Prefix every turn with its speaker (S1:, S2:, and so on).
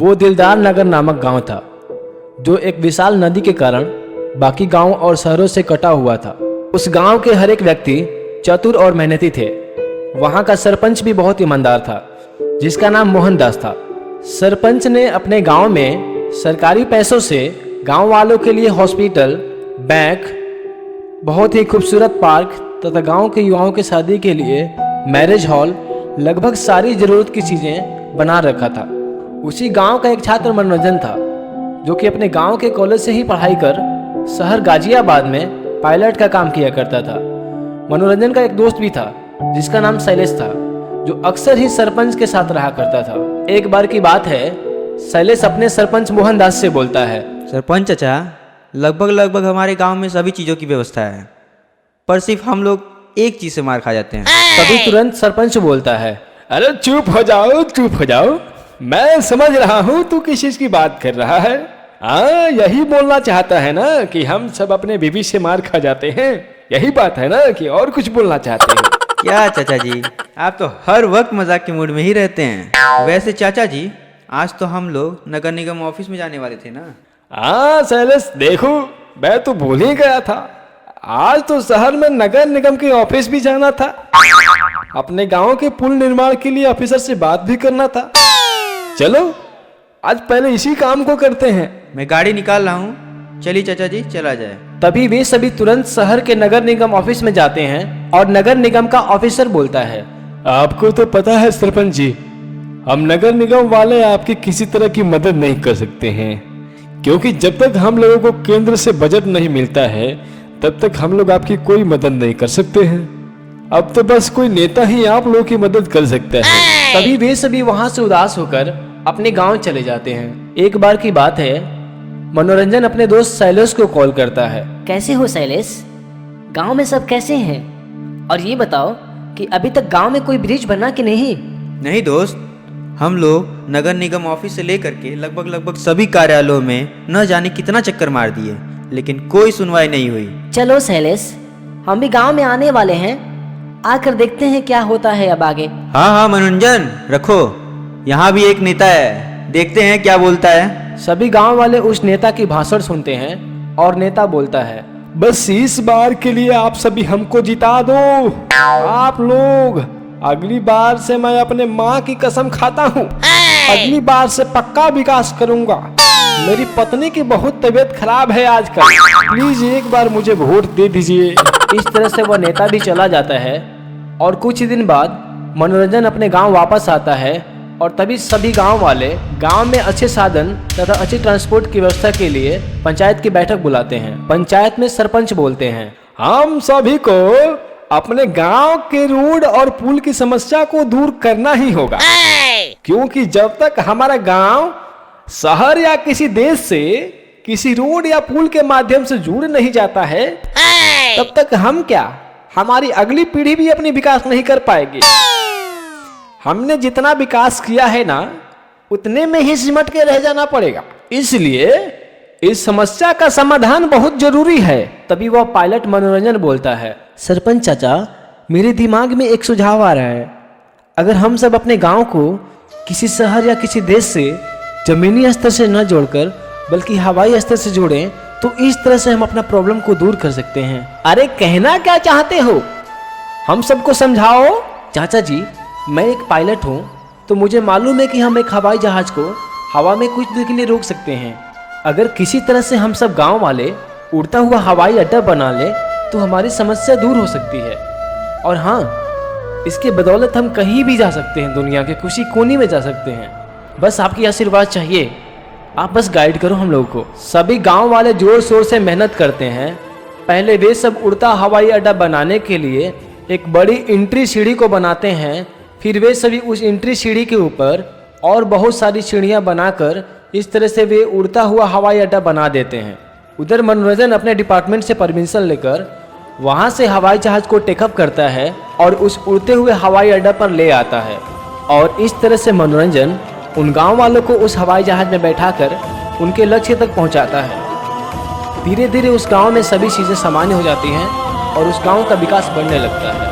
S1: वो दिलदार नगर नामक गांव था जो एक विशाल नदी के कारण बाकी गांव और शहरों से कटा हुआ था। उस गांव के हर एक व्यक्ति चतुर और मेहनती थे। वहां का सरपंच भी बहुत ईमानदार था जिसका नाम मोहनदास था। सरपंच ने अपने गांव में सरकारी पैसों से गांव वालों के लिए हॉस्पिटल, बैंक, बहुत ही खूबसूरत पार्क तथा गांव के युवाओं की शादी के लिए मैरिज हॉल, लगभग सारी जरूरत की चीजें बना रखा था। उसी गांव का एक छात्र मनोरंजन था जो कि अपने गांव के कॉलेज से ही पढ़ाई कर शहर गाजियाबाद में पायलट का काम किया करता था। मनोरंजन का एक दोस्त भी था जिसका नाम शैलेश था जो अक्सर ही सरपंच के साथ रहा करता था। एक बार की बात है, शैलेश अपने सरपंच मोहनदास से बोलता है,
S2: सरपंच चाचा, लगभग हमारे गांव में सभी चीज़ों की व्यवस्था है, पर सिर्फ हम लोग एक चीज़ से मार खा जाते हैं।
S1: तभी तुरंत सरपंच बोलता है,
S3: अरे चुप हो जाओ, मैं समझ रहा हूँ तू किस चीज की बात कर रहा है। हाँ, यही बोलना चाहता है ना कि हम सब अपने बीवी से मार खा जाते हैं, यही बात है ना कि और कुछ बोलना चाहते हैं?
S2: क्या चाचा जी, आप तो हर वक्त मजाक के मूड में ही रहते हैं। वैसे चाचा जी, आज तो हम लोग नगर निगम ऑफिस में जाने वाले थे ना।
S3: हाँ शैलेश, देखो मैं तो भूल ही गया था, आज तो शहर में नगर निगम के ऑफिस भी जाना था, अपने गांव के पुल निर्माण के लिए ऑफिसर से बात भी करना था। चलो आज पहले इसी काम को करते हैं।
S2: मैं गाड़ी निकाल रहा हूँ, चलिए चाचा जी चला जाए।
S1: तभी वे सभी तुरंत शहर के नगर निगम ऑफिस में जाते हैं और नगर निगम का ऑफिसर बोलता है,
S3: आपको तो पता है सरपंच जी, हम नगर निगम वाले आपकी किसी तरह की मदद नहीं कर सकते हैं, क्योंकि जब तक हम लोगों को केंद्र से बजट नहीं मिलता है तब तक हम लोग आपकी कोई मदद नहीं कर सकते हैं। अब तो बस कोई नेता ही आप लोगों की मदद कर सकता है।
S1: तभी वे सभी वहां से उदास होकर अपने गांव चले जाते हैं। एक बार की बात है, मनोरंजन अपने दोस्त शैलेश को कॉल करता है।
S4: कैसे हो शैलेश? गांव में सब कैसे हैं? और ये बताओ कि अभी तक गांव में कोई ब्रिज बना कि नहीं?
S2: नहीं दोस्त, हम लोग नगर निगम ऑफिस से लेकर के लगभग सभी कार्यालयों में न जाने कितना चक्कर मार दिए, लेकिन कोई सुनवाई नहीं हुई।
S4: चलो शैलेश, हम भी गांव में आने वाले हैं, आकर देखते हैं क्या होता है अब आगे।
S2: हाँ मनोरंजन, रखो, यहाँ भी एक नेता है, देखते हैं क्या बोलता है।
S1: सभी गांव वाले उस नेता की भाषण सुनते हैं और नेता बोलता है,
S3: बस इस बार के लिए आप सभी हमको जिता दो। आप लोग, अगली बार से मैं अपने माँ की कसम खाता हूँ, अगली बार से पक्का विकास करूंगा। मेरी पत्नी की बहुत तबीयत खराब है आजकल, प्लीज एक बार मुझे वोट दे दीजिए।
S1: इस तरह से वह नेता भी चला जाता है और कुछ दिन बाद मनोरंजन अपने गांव वापस आता है और तभी सभी गांव वाले गांव में अच्छे साधन तथा अच्छी ट्रांसपोर्ट की व्यवस्था के लिए पंचायत की बैठक बुलाते हैं। पंचायत में सरपंच बोलते हैं,
S3: हम सभी को अपने गांव के रोड और पुल की समस्या को दूर करना ही होगा, क्योंकि जब तक हमारा गांव शहर या किसी देश से किसी रोड या पुल के माध्यम से जुड़ नहीं जाता है तब तक हम क्या, हमारी अगली पीढ़ी भी अपनी विकास नहीं कर पाएगी। हमने जितना विकास किया है ना, उतने में ही सिमट के रह जाना पड़ेगा, इसलिए इस समस्या का समाधान बहुत जरूरी है।
S1: तभी वह पायलट मनोरंजन बोलता है, सरपंच चाचा, मेरे दिमाग में एक सुझाव आ रहा है। अगर हम सब अपने गांव को किसी शहर या किसी देश से जमीनी स्तर से न जोड़कर बल्कि हवाई स्तर से जोड़ें तो इस तरह से हम अपना प्रॉब्लम को दूर कर सकते हैं।
S4: अरे कहना क्या चाहते हो?
S1: हम सबको समझाओ। चाचा जी, मैं एक पायलट हूँ तो मुझे मालूम है कि हम एक हवाई जहाज को हवा में कुछ देर के लिए रोक सकते हैं। अगर किसी तरह से हम सब गांव वाले उड़ता हुआ हवाई अड्डा बना ले तो हमारी समस्या दूर हो सकती है। और हाँ, इसके बदौलत हम कहीं भी जा सकते हैं, दुनिया के किसी कोने में जा सकते हैं। बस आपकी आशीर्वाद चाहिए, आप बस गाइड करो हम लोगों को। सभी गांव वाले जोर शोर से मेहनत करते हैं। पहले वे सब उड़ता हवाई अड्डा बनाने के लिए एक बड़ी एंट्री सीढ़ी को बनाते हैं, फिर वे सभी उस एंट्री सीढ़ी के ऊपर और बहुत सारी सीढ़ियां बनाकर इस तरह से वे उड़ता हुआ हवाई अड्डा बना देते हैं। उधर मनोरंजन अपने डिपार्टमेंट से परमिशन लेकर वहां से हवाई जहाज को टेकअप करता है और उस उड़ते हुए हवाई अड्डा पर ले आता है। और इस तरह से मनोरंजन उन गांव वालों को उस हवाई जहाज में बैठाकर उनके लक्ष्य तक पहुंचाता है। धीरे धीरे उस गांव में सभी चीज़ें सामान्य हो जाती हैं और उस गांव का विकास बढ़ने लगता है।